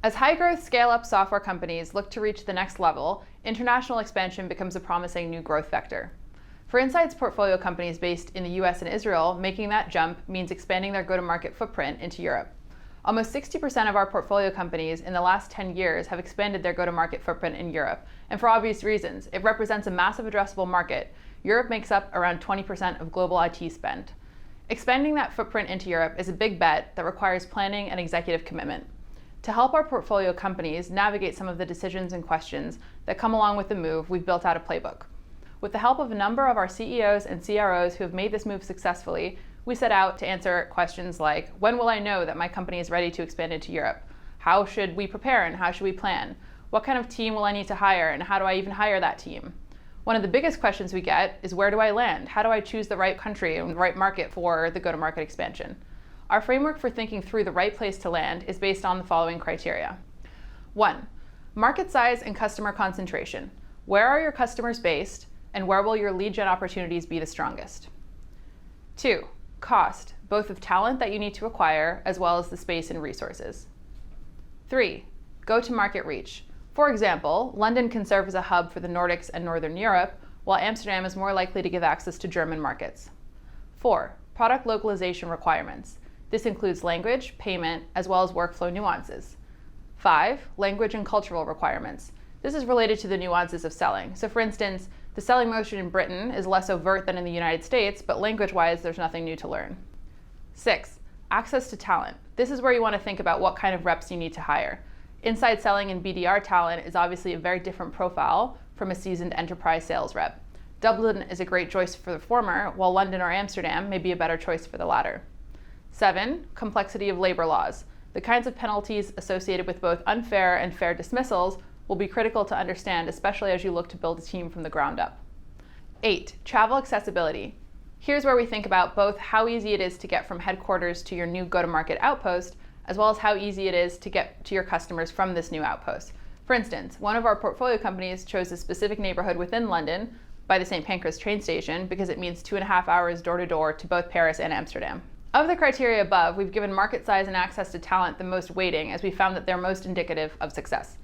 As high-growth, scale-up software companies look to reach the next level, international expansion becomes a promising new growth vector. For Insight's portfolio companies based in the US and Israel, making that jump means expanding their go-to-market footprint into Europe. Almost 60% of our portfolio companies in the last 10 years have expanded their go-to-market footprint in Europe, and for obvious reasons. It represents a massive addressable market. Europe makes up around 20% of global IT spend. Expanding that footprint into Europe is a big bet that requires planning and executive commitment. To help our portfolio companies navigate some of the decisions and questions that come along with the move, we've built out a playbook. With the help of a number of our CEOs and CROs who have made this move successfully, we set out to answer questions like, when will I know that my company is ready to expand into Europe? How should we prepare and how should we plan? What kind of team will I need to hire and how do I even hire that team? One of the biggest questions we get is, where do I land? How do I choose the right country and the right market for the go-to-market expansion? Our framework for thinking through the right place to land is based on the following criteria. 1. Market size and customer concentration. Where are your customers based? And where will your lead gen opportunities be the strongest? 2. Cost, both of talent that you need to acquire as well as the space and resources. 3. Go-to-market reach. For example, London can serve as a hub for the Nordics and Northern Europe, while Amsterdam is more likely to give access to German markets. 4. Product localization requirements. This includes language, payment, as well as workflow nuances. 5. Language and cultural requirements. This is related to the nuances of selling. So for instance, the selling motion in Britain is less overt than in the United States, but language-wise, there's nothing new to learn. 6. Access to talent. This is where you want to think about what kind of reps you need to hire. Inside selling and BDR talent is obviously a very different profile from a seasoned enterprise sales rep. Dublin is a great choice for the former, while London or Amsterdam may be a better choice for the latter. 7. Complexity of labor laws. The kinds of penalties associated with both unfair and fair dismissals will be critical to understand, especially as you look to build a team from the ground up. 8. Travel accessibility. Here's where we think about both how easy it is to get from headquarters to your new go-to-market outpost, as well as how easy it is to get to your customers from this new outpost. For instance, one of our portfolio companies chose a specific neighborhood within London by the St. Pancras train station because it means 2.5 hours door-to-door to both Paris and Amsterdam. Of the criteria above, we've given market size and access to talent the most weighting, as we found that they're most indicative of success.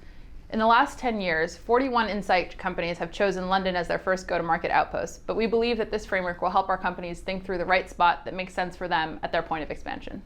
In the last 10 years, 41 Insight companies have chosen London as their first go-to-market outpost, but we believe that this framework will help our companies think through the right spot that makes sense for them at their point of expansion.